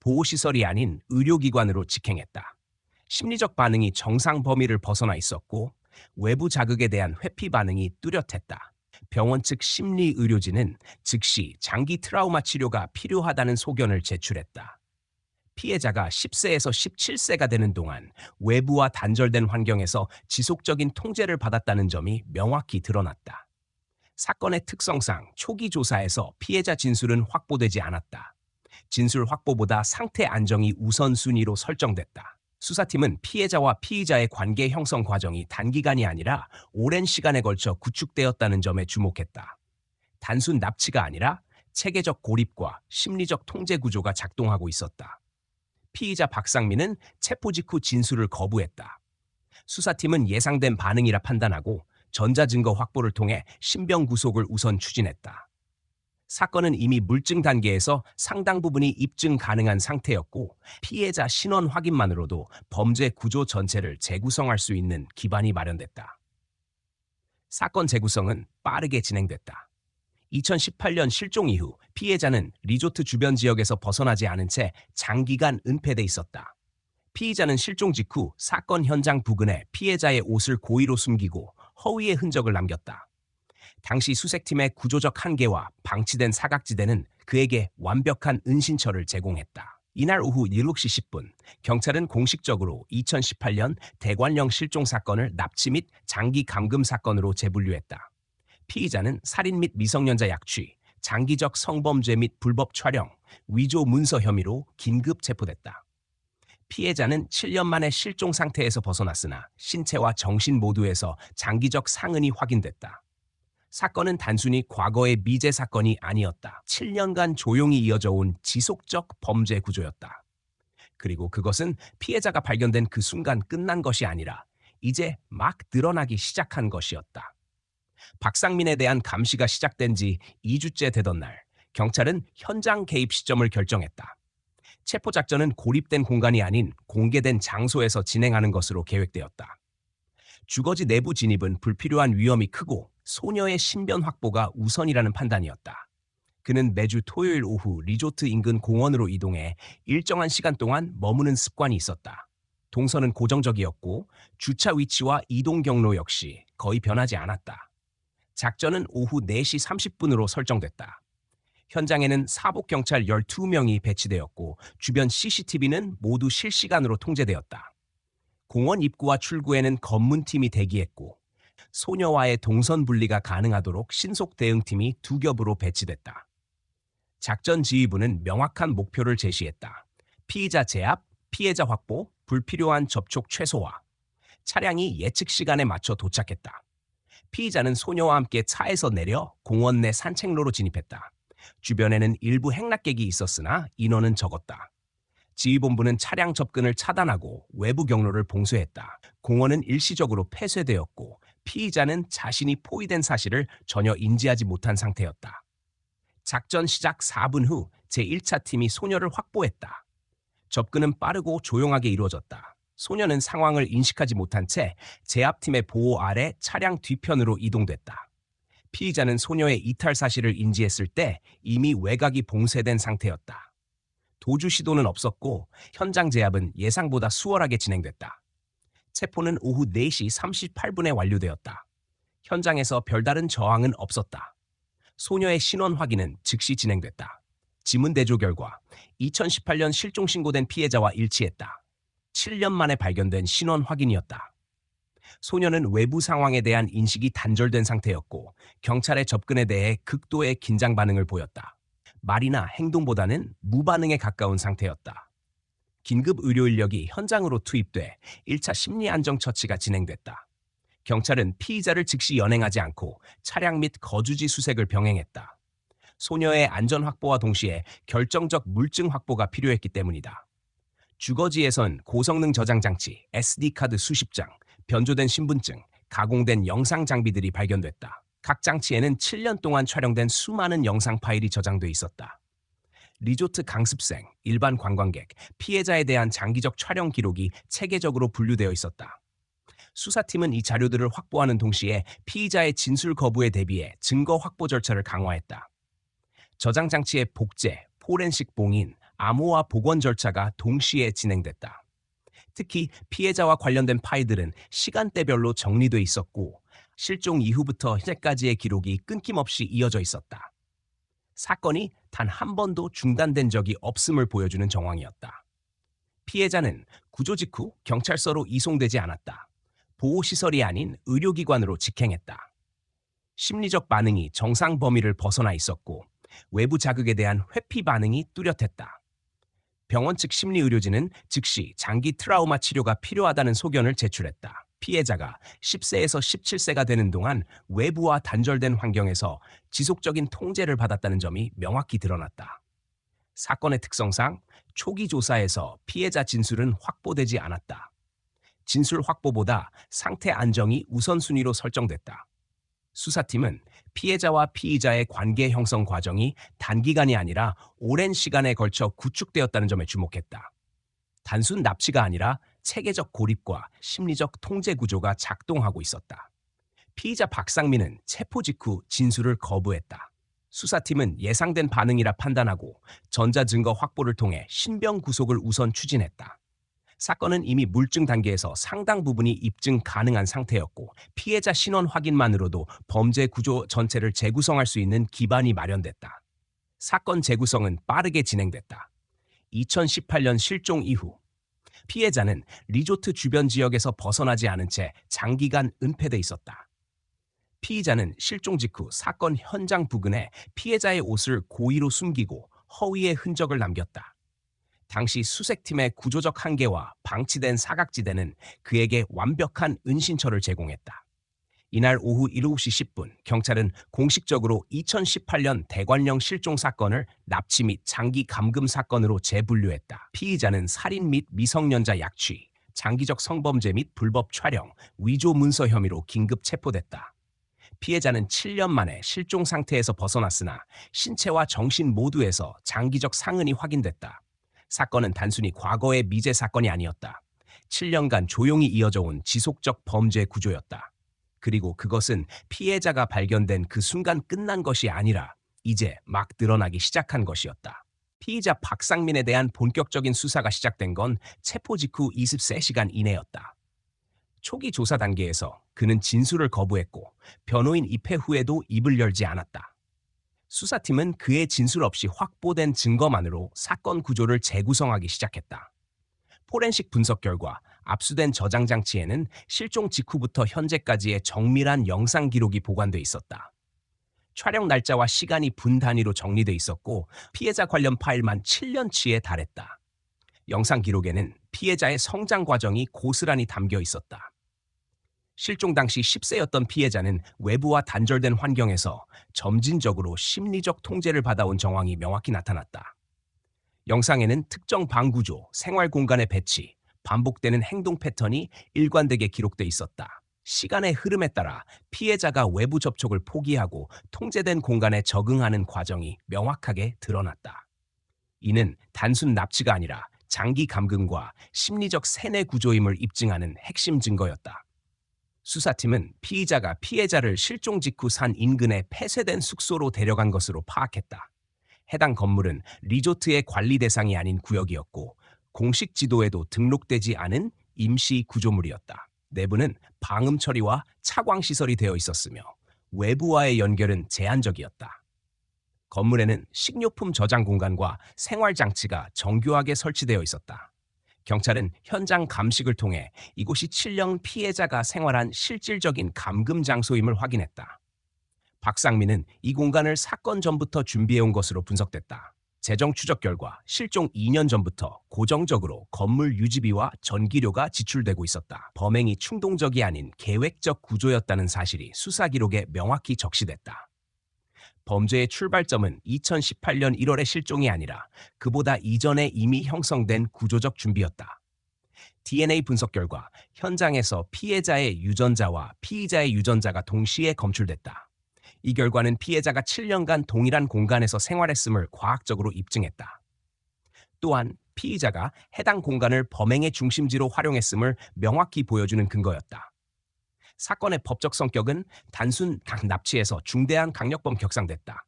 보호시설이 아닌 의료기관으로 직행했다. 심리적 반응이 정상 범위를 벗어나 있었고 외부 자극에 대한 회피 반응이 뚜렷했다. 병원 측 심리의료진은 즉시 장기 트라우마 치료가 필요하다는 소견을 제출했다. 피해자가 10세에서 17세가 되는 동안 외부와 단절된 환경에서 지속적인 통제를 받았다는 점이 명확히 드러났다. 사건의 특성상 초기 조사에서 피해자 진술은 확보되지 않았다. 진술 확보보다 상태 안정이 우선순위로 설정됐다. 수사팀은 피해자와 피의자의 관계 형성 과정이 단기간이 아니라 오랜 시간에 걸쳐 구축되었다는 점에 주목했다. 단순 납치가 아니라 체계적 고립과 심리적 통제 구조가 작동하고 있었다. 피의자 박상민은 체포 직후 진술을 거부했다. 수사팀은 예상된 반응이라 판단하고 전자증거 확보를 통해 신병 구속을 우선 추진했다. 사건은 이미 물증 단계에서 상당 부분이 입증 가능한 상태였고 피해자 신원 확인만으로도 범죄 구조 전체를 재구성할 수 있는 기반이 마련됐다. 사건 재구성은 빠르게 진행됐다. 2018년 실종 이후 피해자는 리조트 주변 지역에서 벗어나지 않은 채 장기간 은폐돼 있었다. 피의자는 실종 직후 사건 현장 부근에 피해자의 옷을 고의로 숨기고 허위의 흔적을 남겼다. 당시 수색팀의 구조적 한계와 방치된 사각지대는 그에게 완벽한 은신처를 제공했다. 이날 오후 7시 10분, 경찰은 공식적으로 2018년 대관령 실종 사건을 납치 및 장기 감금 사건으로 재분류했다. 피의자는 살인 및 미성년자 약취, 장기적 성범죄 및 불법 촬영, 위조 문서 혐의로 긴급 체포됐다. 피해자는 7년 만에 실종 상태에서 벗어났으나 신체와 정신 모두에서 장기적 상흔이 확인됐다. 사건은 단순히 과거의 미제 사건이 아니었다. 7년간 조용히 이어져 온 지속적 범죄 구조였다. 그리고 그것은 피해자가 발견된 그 순간 끝난 것이 아니라 이제 막 드러나기 시작한 것이었다. 박상민에 대한 감시가 시작된 지 2주째 되던 날, 경찰은 현장 개입 시점을 결정했다. 체포작전은 고립된 공간이 아닌 공개된 장소에서 진행하는 것으로 계획되었다. 주거지 내부 진입은 불필요한 위험이 크고 소녀의 신변 확보가 우선이라는 판단이었다. 그는 매주 토요일 오후 리조트 인근 공원으로 이동해 일정한 시간 동안 머무는 습관이 있었다. 동선은 고정적이었고 주차 위치와 이동 경로 역시 거의 변하지 않았다. 작전은 오후 4시 30분으로 설정됐다. 현장에는 사복경찰 12명이 배치되었고 주변 CCTV는 모두 실시간으로 통제되었다. 공원 입구와 출구에는 검문팀이 대기했고 소녀와의 동선 분리가 가능하도록 신속 대응팀이 2겹으로 배치됐다. 작전 지휘부는 명확한 목표를 제시했다. 피의자 제압, 피해자 확보, 불필요한 접촉 최소화. 차량이 예측 시간에 맞춰 도착했다. 피의자는 소녀와 함께 차에서 내려 공원 내 산책로로 진입했다. 주변에는 일부 행락객이 있었으나 인원은 적었다. 지휘본부는 차량 접근을 차단하고 외부 경로를 봉쇄했다. 공원은 일시적으로 폐쇄되었고 피의자는 자신이 포위된 사실을 전혀 인지하지 못한 상태였다. 작전 시작 4분 후 제1차 팀이 소녀를 확보했다. 접근은 빠르고 조용하게 이루어졌다. 소녀는 상황을 인식하지 못한 채 제압팀의 보호 아래 차량 뒤편으로 이동됐다. 피의자는 소녀의 이탈 사실을 인지했을 때 이미 외곽이 봉쇄된 상태였다. 도주 시도는 없었고 현장 제압은 예상보다 수월하게 진행됐다. 체포는 오후 4시 38분에 완료되었다. 현장에서 별다른 저항은 없었다. 소녀의 신원 확인은 즉시 진행됐다. 지문 대조 결과 2018년 실종 신고된 피해자와 일치했다. 7년 만에 발견된 신원 확인이었다. 소녀는 외부 상황에 대한 인식이 단절된 상태였고 경찰의 접근에 대해 극도의 긴장 반응을 보였다. 말이나 행동보다는 무반응에 가까운 상태였다. 긴급 의료 인력이 현장으로 투입돼 1차 심리 안정 처치가 진행됐다. 경찰은 피의자를 즉시 연행하지 않고 차량 및 거주지 수색을 병행했다. 소녀의 안전 확보와 동시에 결정적 물증 확보가 필요했기 때문이다. 주거지에선 고성능 저장 장치, SD카드 수십 장, 변조된 신분증, 가공된 영상 장비들이 발견됐다. 각 장치에는 7년 동안 촬영된 수많은 영상 파일이 저장돼 있었다. 리조트 강습생, 일반 관광객, 피해자에 대한 장기적 촬영 기록이 체계적으로 분류되어 있었다. 수사팀은 이 자료들을 확보하는 동시에 피의자의 진술 거부에 대비해 증거 확보 절차를 강화했다. 저장 장치의 복제, 포렌식 봉인, 암호화 복원 절차가 동시에 진행됐다. 특히 피해자와 관련된 파일들은 시간대별로 정리돼 있었고 실종 이후부터 현재까지의 기록이 끊김없이 이어져 있었다. 사건이 단 한 번도 중단된 적이 없음을 보여주는 정황이었다. 피해자는 구조 직후 경찰서로 이송되지 않았다. 보호시설이 아닌 의료기관으로 직행했다. 심리적 반응이 정상 범위를 벗어나 있었고 외부 자극에 대한 회피 반응이 뚜렷했다. 병원 측 심리의료진은 즉시 장기 트라우마 치료가 필요하다는 소견을 제출했다. 피해자가 10세에서 17세가 되는 동안 외부와 단절된 환경에서 지속적인 통제를 받았다는 점이 명확히 드러났다. 사건의 특성상 초기 조사에서 피해자 진술은 확보되지 않았다. 진술 확보보다 상태 안정이 우선순위로 설정됐다. 수사팀은 피해자와 피의자의 관계 형성 과정이 단기간이 아니라 오랜 시간에 걸쳐 구축되었다는 점에 주목했다. 단순 납치가 아니라 체계적 고립과 심리적 통제 구조가 작동하고 있었다. 피의자 박상민은 체포 직후 진술을 거부했다. 수사팀은 예상된 반응이라 판단하고 전자증거 확보를 통해 신병 구속을 우선 추진했다. 사건은 이미 물증 단계에서 상당 부분이 입증 가능한 상태였고 피해자 신원 확인만으로도 범죄 구조 전체를 재구성할 수 있는 기반이 마련됐다. 사건 재구성은 빠르게 진행됐다. 2018년 실종 이후 피해자는 리조트 주변 지역에서 벗어나지 않은 채 장기간 은폐돼 있었다. 피의자는 실종 직후 사건 현장 부근에 피해자의 옷을 고의로 숨기고 허위의 흔적을 남겼다. 당시 수색팀의 구조적 한계와 방치된 사각지대는 그에게 완벽한 은신처를 제공했다. 이날 오후 7시 10분 경찰은 공식적으로 2018년 대관령 실종 사건을 납치 및 장기 감금 사건으로 재분류했다. 피의자는 살인 및 미성년자 약취, 장기적 성범죄 및 불법 촬영, 위조 문서 혐의로 긴급 체포됐다. 피해자는 7년 만에 실종 상태에서 벗어났으나 신체와 정신 모두에서 장기적 상흔이 확인됐다. 사건은 단순히 과거의 미제 사건이 아니었다. 7년간 조용히 이어져 온 지속적 범죄 구조였다. 그리고 그것은 피해자가 발견된 그 순간 끝난 것이 아니라 이제 막 드러나기 시작한 것이었다. 피의자 박상민에 대한 본격적인 수사가 시작된 건 체포 직후 23시간 이내였다. 초기 조사 단계에서 그는 진술을 거부했고 변호인 입회 후에도 입을 열지 않았다. 수사팀은 그의 진술 없이 확보된 증거만으로 사건 구조를 재구성하기 시작했다. 포렌식 분석 결과 압수된 저장 장치에는 실종 직후부터 현재까지의 정밀한 영상 기록이 보관돼 있었다. 촬영 날짜와 시간이 분 단위로 정리돼 있었고 피해자 관련 파일만 7년치에 달했다. 영상 기록에는 피해자의 성장 과정이 고스란히 담겨 있었다. 실종 당시 10세였던 피해자는 외부와 단절된 환경에서 점진적으로 심리적 통제를 받아온 정황이 명확히 나타났다. 영상에는 특정 방 구조, 생활 공간의 배치, 반복되는 행동 패턴이 일관되게 기록돼 있었다. 시간의 흐름에 따라 피해자가 외부 접촉을 포기하고 통제된 공간에 적응하는 과정이 명확하게 드러났다. 이는 단순 납치가 아니라 장기 감금과 심리적 세뇌 구조임을 입증하는 핵심 증거였다. 수사팀은 피의자가 피해자를 실종 직후 산 인근의 폐쇄된 숙소로 데려간 것으로 파악했다. 해당 건물은 리조트의 관리 대상이 아닌 구역이었고 공식 지도에도 등록되지 않은 임시 구조물이었다. 내부는 방음 처리와 차광 시설이 되어 있었으며 외부와의 연결은 제한적이었다. 건물에는 식료품 저장 공간과 생활 장치가 정교하게 설치되어 있었다. 경찰은 현장 감식을 통해 이곳이 7년 피해자가 생활한 실질적인 감금 장소임을 확인했다. 박상민은 이 공간을 사건 전부터 준비해온 것으로 분석됐다. 재정 추적 결과 실종 2년 전부터 고정적으로 건물 유지비와 전기료가 지출되고 있었다. 범행이 충동적이 아닌 계획적 구조였다는 사실이 수사 기록에 명확히 적시됐다. 범죄의 출발점은 2018년 1월의 실종이 아니라 그보다 이전에 이미 형성된 구조적 준비였다. DNA 분석 결과 현장에서 피해자의 유전자와 피의자의 유전자가 동시에 검출됐다. 이 결과는 피해자가 7년간 동일한 공간에서 생활했음을 과학적으로 입증했다. 또한 피의자가 해당 공간을 범행의 중심지로 활용했음을 명확히 보여주는 근거였다. 사건의 법적 성격은 단순 납치에서 중대한 강력범 격상됐다.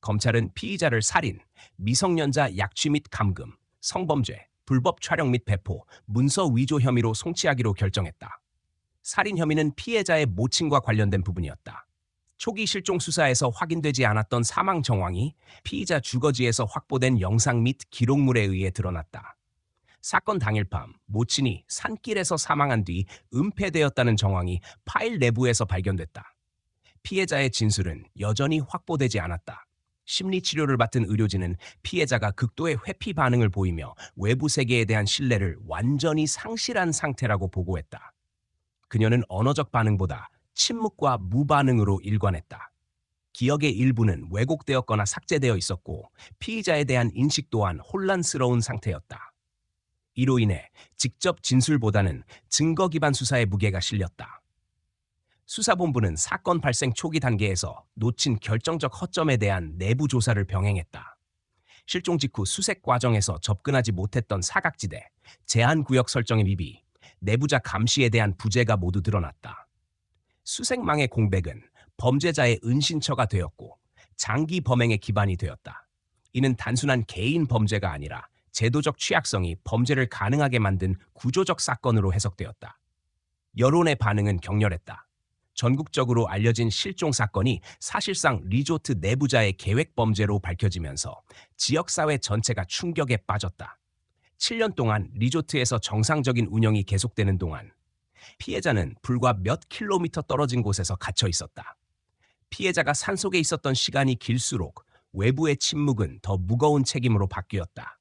검찰은 피의자를 살인, 미성년자 약취 및 감금, 성범죄, 불법 촬영 및 배포, 문서 위조 혐의로 송치하기로 결정했다. 살인 혐의는 피해자의 모친과 관련된 부분이었다. 초기 실종 수사에서 확인되지 않았던 사망 정황이 피의자 주거지에서 확보된 영상 및 기록물에 의해 드러났다. 사건 당일 밤 모친이 산길에서 사망한 뒤 은폐되었다는 정황이 파일 내부에서 발견됐다. 피해자의 진술은 여전히 확보되지 않았다. 심리치료를 맡은 의료진은 피해자가 극도의 회피 반응을 보이며 외부 세계에 대한 신뢰를 완전히 상실한 상태라고 보고했다. 그녀는 언어적 반응보다 침묵과 무반응으로 일관했다. 기억의 일부는 왜곡되었거나 삭제되어 있었고 피의자에 대한 인식 또한 혼란스러운 상태였다. 이로 인해 직접 진술보다는 증거 기반 수사에 무게가 실렸다. 수사본부는 사건 발생 초기 단계에서 놓친 결정적 허점에 대한 내부 조사를 병행했다. 실종 직후 수색 과정에서 접근하지 못했던 사각지대, 제한구역 설정의 미비, 내부자 감시에 대한 부재가 모두 드러났다. 수색망의 공백은 범죄자의 은신처가 되었고 장기 범행의 기반이 되었다. 이는 단순한 개인 범죄가 아니라 제도적 취약성이 범죄를 가능하게 만든 구조적 사건으로 해석되었다. 여론의 반응은 격렬했다. 전국적으로 알려진 실종 사건이 사실상 리조트 내부자의 계획 범죄로 밝혀지면서 지역사회 전체가 충격에 빠졌다. 7년 동안 리조트에서 정상적인 운영이 계속되는 동안 피해자는 불과 몇 킬로미터 떨어진 곳에서 갇혀 있었다. 피해자가 산속에 있었던 시간이 길수록 외부의 침묵은 더 무거운 책임으로 바뀌었다.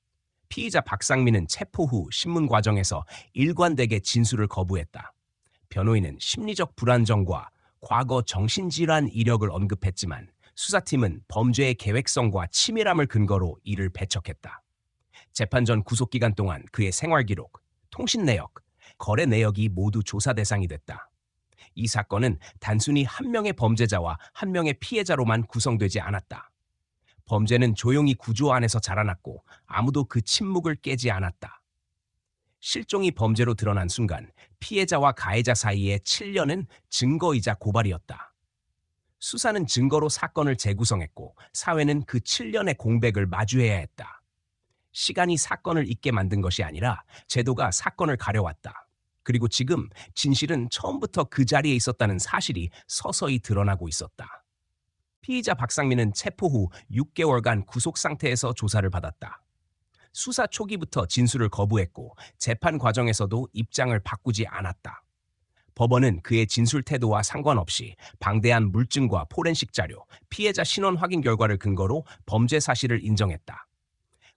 피의자 박상민은 체포 후 신문 과정에서 일관되게 진술을 거부했다. 변호인은 심리적 불안정과 과거 정신질환 이력을 언급했지만 수사팀은 범죄의 계획성과 치밀함을 근거로 이를 배척했다. 재판 전 구속기간 동안 그의 생활 기록, 통신 내역, 거래 내역이 모두 조사 대상이 됐다. 이 사건은 단순히 한 명의 범죄자와 한 명의 피해자로만 구성되지 않았다. 범죄는 조용히 구조 안에서 자라났고 아무도 그 침묵을 깨지 않았다. 실종이 범죄로 드러난 순간 피해자와 가해자 사이의 7년은 증거이자 고발이었다. 수사는 증거로 사건을 재구성했고 사회는 그 7년의 공백을 마주해야 했다. 시간이 사건을 잊게 만든 것이 아니라 제도가 사건을 가려왔다. 그리고 지금 진실은 처음부터 그 자리에 있었다는 사실이 서서히 드러나고 있었다. 피의자 박상민은 체포 후 6개월간 구속 상태에서 조사를 받았다. 수사 초기부터 진술을 거부했고 재판 과정에서도 입장을 바꾸지 않았다. 법원은 그의 진술 태도와 상관없이 방대한 물증과 포렌식 자료, 피해자 신원 확인 결과를 근거로 범죄 사실을 인정했다.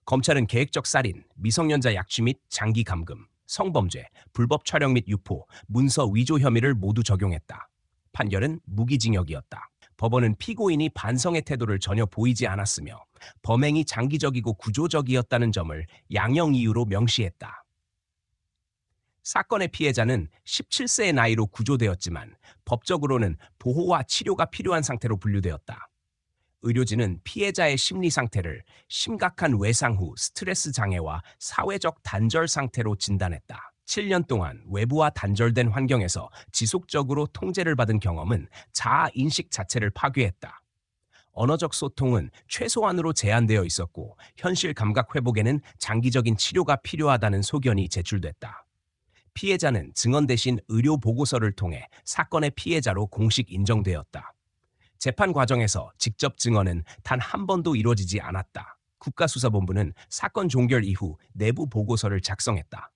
검찰은 계획적 살인, 미성년자 약취 및 장기 감금, 성범죄, 불법 촬영 및 유포, 문서 위조 혐의를 모두 적용했다. 판결은 무기징역이었다. 법원은 피고인이 반성의 태도를 전혀 보이지 않았으며 범행이 장기적이고 구조적이었다는 점을 양형 이유로 명시했다. 사건의 피해자는 17세의 나이로 구조되었지만 법적으로는 보호와 치료가 필요한 상태로 분류되었다. 의료진은 피해자의 심리 상태를 심각한 외상 후 스트레스 장애와 사회적 단절 상태로 진단했다. 7년 동안 외부와 단절된 환경에서 지속적으로 통제를 받은 경험은 자아 인식 자체를 파괴했다. 언어적 소통은 최소한으로 제한되어 있었고 현실 감각 회복에는 장기적인 치료가 필요하다는 소견이 제출됐다. 피해자는 증언 대신 의료 보고서를 통해 사건의 피해자로 공식 인정되었다. 재판 과정에서 직접 증언은 단 한 번도 이루어지지 않았다. 국가수사본부는 사건 종결 이후 내부 보고서를 작성했다.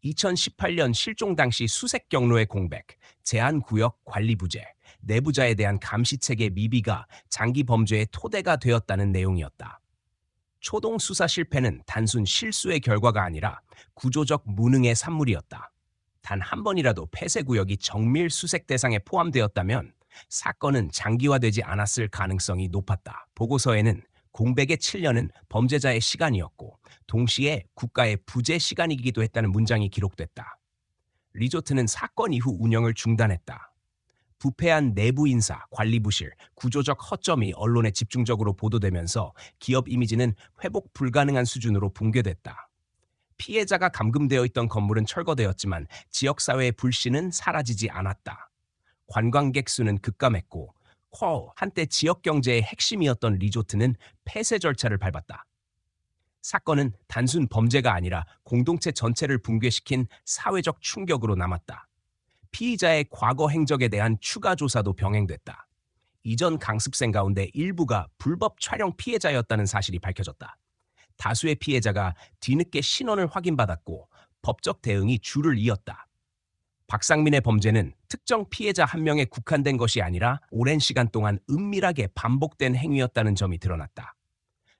2018년 실종 당시 수색 경로의 공백, 제한구역 관리 부재, 내부자에 대한 감시체계 미비가 장기 범죄의 토대가 되었다는 내용이었다. 초동 수사 실패는 단순 실수의 결과가 아니라 구조적 무능의 산물이었다. 단 한 번이라도 폐쇄구역이 정밀 수색 대상에 포함되었다면 사건은 장기화되지 않았을 가능성이 높았다. 보고서에는 공백의 7년은 범죄자의 시간이었고 동시에 국가의 부재 시간이기도 했다는 문장이 기록됐다. 리조트는 사건 이후 운영을 중단했다. 부패한 내부 인사, 관리 부실, 구조적 허점이 언론에 집중적으로 보도되면서 기업 이미지는 회복 불가능한 수준으로 붕괴됐다. 피해자가 감금되어 있던 건물은 철거되었지만 지역사회의 불신은 사라지지 않았다. 관광객 수는 급감했고 한때 지역 경제의 핵심이었던 리조트는 폐쇄 절차를 밟았다. 사건은 단순 범죄가 아니라 공동체 전체를 붕괴시킨 사회적 충격으로 남았다. 피의자의 과거 행적에 대한 추가 조사도 병행됐다. 이전 강습생 가운데 일부가 불법 촬영 피해자였다는 사실이 밝혀졌다. 다수의 피해자가 뒤늦게 신원을 확인받았고 법적 대응이 줄을 이었다. 박상민의 범죄는 특정 피해자 한 명에 국한된 것이 아니라 오랜 시간 동안 은밀하게 반복된 행위였다는 점이 드러났다.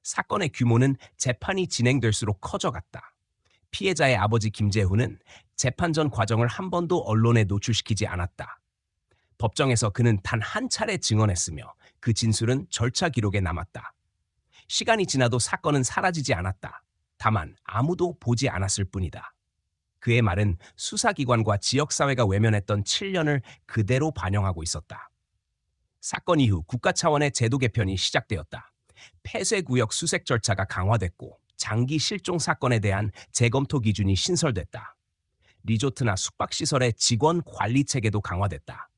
사건의 규모는 재판이 진행될수록 커져갔다. 피해자의 아버지 김재훈은 재판 전 과정을 한 번도 언론에 노출시키지 않았다. 법정에서 그는 단 한 차례 증언했으며 그 진술은 절차 기록에 남았다. 시간이 지나도 사건은 사라지지 않았다. 다만 아무도 보지 않았을 뿐이다. 그의 말은 수사기관과 지역사회가 외면했던 7년을 그대로 반영하고 있었다. 사건 이후 국가 차원의 제도 개편이 시작되었다. 폐쇄구역 수색 절차가 강화됐고 장기 실종 사건에 대한 재검토 기준이 신설됐다. 리조트나 숙박시설의 직원 관리 체계도 강화됐다.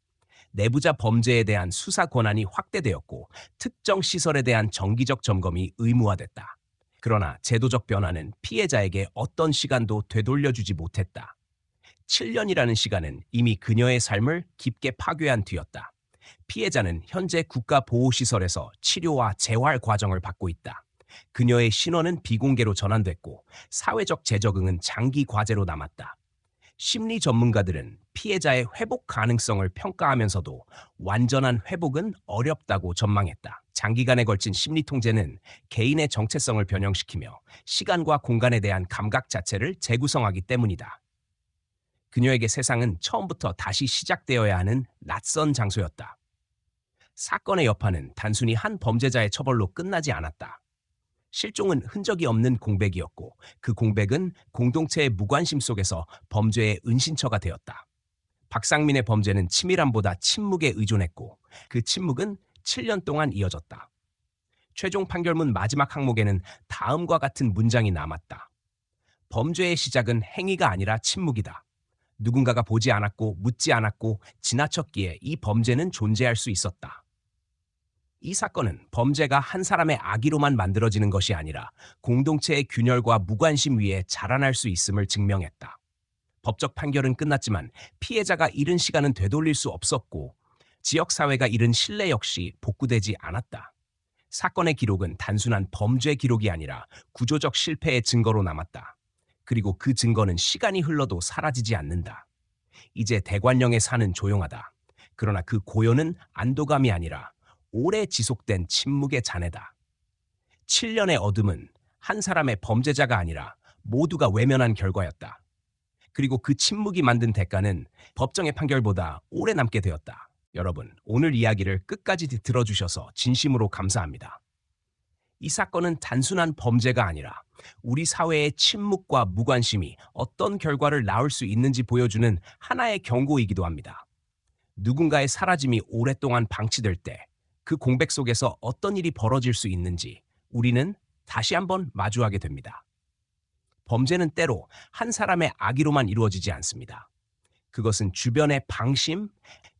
내부자 범죄에 대한 수사 권한이 확대되었고 특정 시설에 대한 정기적 점검이 의무화됐다. 그러나 제도적 변화는 피해자에게 어떤 시간도 되돌려주지 못했다. 7년이라는 시간은 이미 그녀의 삶을 깊게 파괴한 뒤였다. 피해자는 현재 국가보호시설에서 치료와 재활 과정을 받고 있다. 그녀의 신원은 비공개로 전환됐고 사회적 재적응은 장기 과제로 남았다. 심리 전문가들은 피해자의 회복 가능성을 평가하면서도 완전한 회복은 어렵다고 전망했다. 장기간에 걸친 심리 통제는 개인의 정체성을 변형시키며 시간과 공간에 대한 감각 자체를 재구성하기 때문이다. 그녀에게 세상은 처음부터 다시 시작되어야 하는 낯선 장소였다. 사건의 여파는 단순히 한 범죄자의 처벌로 끝나지 않았다. 실종은 흔적이 없는 공백이었고 그 공백은 공동체의 무관심 속에서 범죄의 은신처가 되었다. 박상민의 범죄는 치밀함보다 침묵에 의존했고 그 침묵은 7년 동안 이어졌다. 최종 판결문 마지막 항목에는 다음과 같은 문장이 남았다. 범죄의 시작은 행위가 아니라 침묵이다. 누군가가 보지 않았고 묻지 않았고 지나쳤기에 이 범죄는 존재할 수 있었다. 이 사건은 범죄가 한 사람의 악의로만 만들어지는 것이 아니라 공동체의 균열과 무관심 위에 자라날 수 있음을 증명했다. 법적 판결은 끝났지만 피해자가 잃은 시간은 되돌릴 수 없었고 지역사회가 잃은 신뢰 역시 복구되지 않았다. 사건의 기록은 단순한 범죄 기록이 아니라 구조적 실패의 증거로 남았다. 그리고 그 증거는 시간이 흘러도 사라지지 않는다. 이제 대관령의 산은 조용하다. 그러나 그 고요는 안도감이 아니라 오래 지속된 침묵의 잔해다. 7년의 어둠은 한 사람의 범죄자가 아니라 모두가 외면한 결과였다. 그리고 그 침묵이 만든 대가는 법정의 판결보다 오래 남게 되었다. 여러분, 오늘 이야기를 끝까지 들어주셔서 진심으로 감사합니다. 이 사건은 단순한 범죄가 아니라 우리 사회의 침묵과 무관심이 어떤 결과를 낳을 수 있는지 보여주는 하나의 경고이기도 합니다. 누군가의 사라짐이 오랫동안 방치될 때 그 공백 속에서 어떤 일이 벌어질 수 있는지 우리는 다시 한번 마주하게 됩니다. 범죄는 때로 한 사람의 악의로만 이루어지지 않습니다. 그것은 주변의 방심,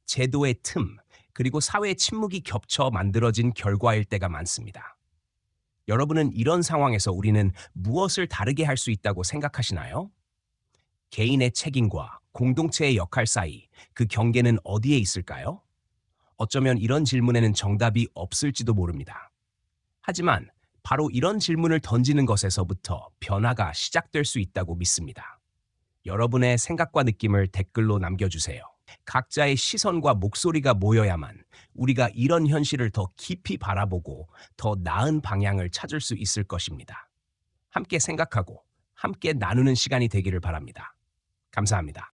제도의 틈, 그리고 사회의 침묵이 겹쳐 만들어진 결과일 때가 많습니다. 여러분은 이런 상황에서 우리는 무엇을 다르게 할 수 있다고 생각하시나요? 개인의 책임과 공동체의 역할 사이 그 경계는 어디에 있을까요? 어쩌면 이런 질문에는 정답이 없을지도 모릅니다. 하지만 바로 이런 질문을 던지는 것에서부터 변화가 시작될 수 있다고 믿습니다. 여러분의 생각과 느낌을 댓글로 남겨주세요. 각자의 시선과 목소리가 모여야만 우리가 이런 현실을 더 깊이 바라보고 더 나은 방향을 찾을 수 있을 것입니다. 함께 생각하고 함께 나누는 시간이 되기를 바랍니다. 감사합니다.